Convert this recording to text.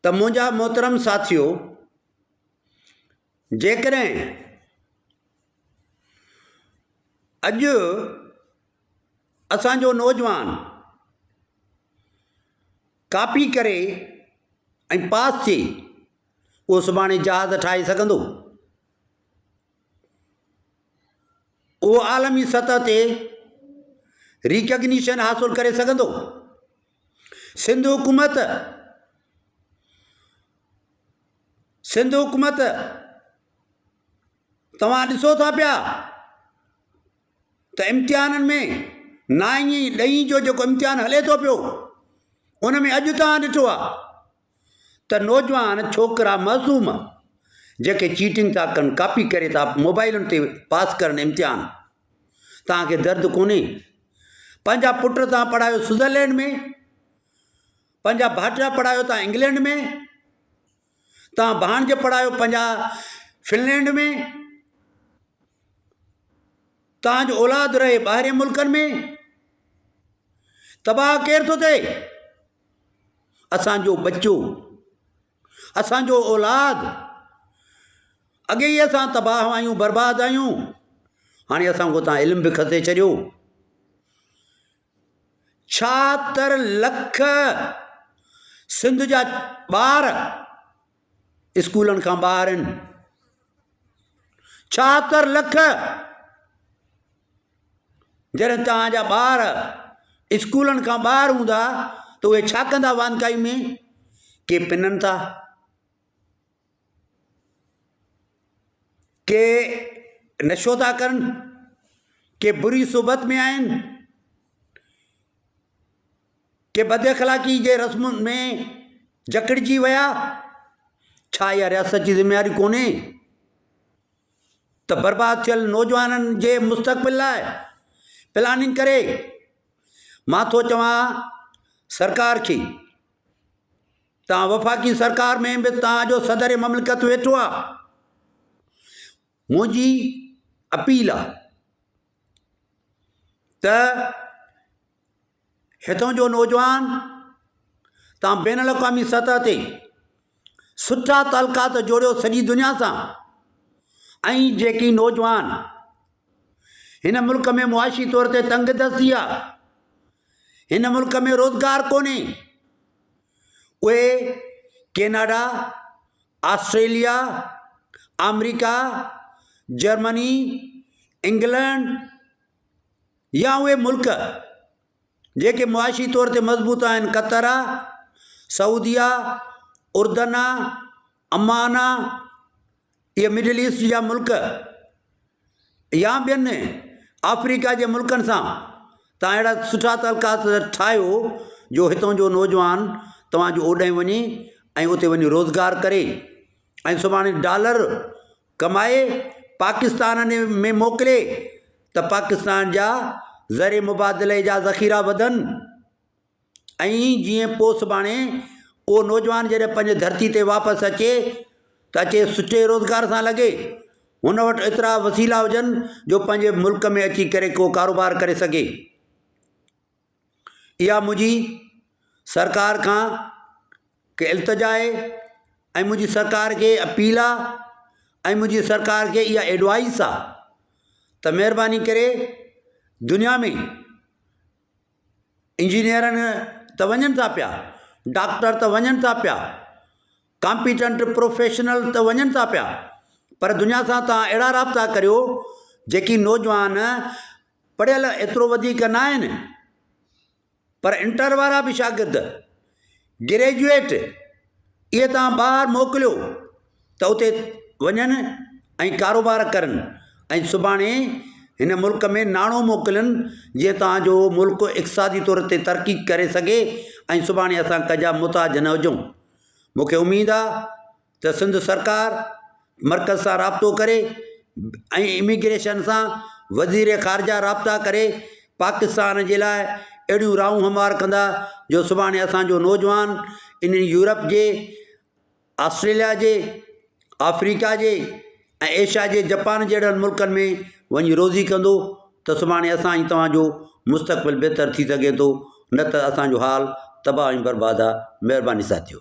त मुंहिंजा मोहतरम साथियो, जेकॾहिं अॼु असांजो नौजवान कापी करे ऐं पास थिए, उहो सुभाणे जहाज़ ठाहे सघंदो, उहो आलमी सतह ते रिकग्निशन हासिल करे सघंदो। सिंध हुकूमत तव्हां ॾिसो था पिया त इम्तिहाननि में 9वीं 10वीं जो जेको इम्तिहान हले थो पियो, उन में अॼु तव्हां ॾिठो आहे त नौजवान छोकिरा मासूम जेके चीटिंग था कनि, कापी करे था मोबाइलुनि ते पास करनि इम्तिहान, तव्हांखे दर्द कोन्हे? पंहिंजा पुट तव्हां पढ़ायो स्विट्ज़रलैंड में, पंहिंजा भाइटा पढ़ायो तव्हां इंग्लैंड में, तव्हां भाणज पढ़ायो पंहिंजा फिनलैंड में, तव्हांजो औलाद रहे ॿाहिरि मुल्कनि में। तबाह केरु थो थिए? असांजो बच्चो, असांजो औलाद। अॻे ई असां तबाह आहियूं, बर्बाद आहियूं, हाणे असांखो तव्हां इल्मु बि खसे छॾियो। 76 लख सिंध जा ॿार स्कूलनि खां ॿाहिरि आहिनि। 76 लख। जॾहिं तव्हांजा ॿार स्कूलनि खां ॿाहिरि हूंदा त उहे छा कंदा वानकाई में? के पिननि था, के नशो था कनि, के बुरी सोबत में आहिनि, के बदअख़लाक़ी जे रस्मुनि में जकड़िजी विया। छा इहा रियासत जी ज़िम्मेवारी कोन्हे त बर्बाद थियल नौजवाननि जे मुस्तक़बिल लाइ प्लानिंग करे? मां थो चवां सरकार खे, तव्हां वफ़ाक़ी सरकार में बि तव्हांजो सदर ममलिकत वेठो आहे, मुंहिंजी अपील आहे त हितां जो नौजवान तव्हां बैन अल-अक़वामी सतह ते सुठा तालुकात जोड़ियो सॼी दुनिया सां। ऐं जेकी नौजवान हिन मुल्क में मुआशी तौर ते तंगदस्ती आहे, हिन मुल्क में रोज़गार कोन्हे, उहे Canada, Australia, America, Germany, England या उहे मुल्क जेके मुआशी तौर ते मज़बूत आहिनि, क़तर, सऊदिया, उर्दन, अमान, इहे मिडिल ईस्ट जा मुल्क, या ॿियनि अफ्रीका जे मुल्कनि सां तव्हां अहिड़ा सुठा तालुकात ठाहियो जो हितां जो नौजवान तव्हांजो ओॾांहुं वञे ऐं उते वञी रोज़गार करे ऐं सुभाणे डॉलर कमाए पाकिस्तान में मोकिले त पाकिस्तान जा ज़र मुबादले जा ज़ख़ीरा वधनि। ऐं जीअं पोइ सुभाणे उहो नौजवान जॾहिं पंहिंजे धरती ते वापसि अचे त अचे सुठे रोज़गार सां लॻे, हुन वटि एतिरा वसीला हुजनि जो पंहिंजे मुल्क में अची करे को कारोबार करे सघे। इहा मुंहिंजी सरकार खां के इल्तिजा आहे ऐं मुंहिंजी सरकार खे अपील आहे ऐं मुंहिंजी सरकार खे इहा एडवाइस आहे त महिरबानी करे दुनिया में इंजीनियरनि त वञनि था पिया, डॉक्टर त वञनि था पिया, कॉम्पिटेंट प्रोफेशनल त वञनि था पिया, पर दुनिया सां तव्हां अहिड़ा राब्ता करियो जेकी नौजवान पढ़ियल एतिरो वधीक न आहिनि, पर इंटर वारा बि शागिर्द, ग्रेजुएट, इहे तव्हां ॿाहिरि मोकिलियो त उते वञनि ऐं कारोबार करनि ऐं सुभाणे हिन मुल्क में नाणो मोकिलनि जीअं तव्हांजो मुल्क इक़्तिसादी तौर ते तरक़ी करे सघे ऐं सुभाणे असां कंहिंजा मुहताज न हुजूं। मूंखे उमेदु आहे त सिंध सरकार मर्कज़ सां राब्तो करे ऐं इमिग्रेशन सां वज़ीर ख़ारजा राब्ता करे पाकिस्तान जे लाइ अहिड़ियूं राहूं हमवार कंदा जो सुभाणे असांजो नौजवान इन यूरोप जे, ऑस्ट्रेलिया जे, अफ्रीका जे ऐं एशिया जे जापान जहिड़नि मुल्कनि में वञी रोज़ी कंदो त सुभाणे असां ऐं तव्हांजो मुस्तक़बिल बहितर थी सघे थो, न त असांजो हाल तबाह ऐं बर्बाद आहे। महिरबानी साथियो।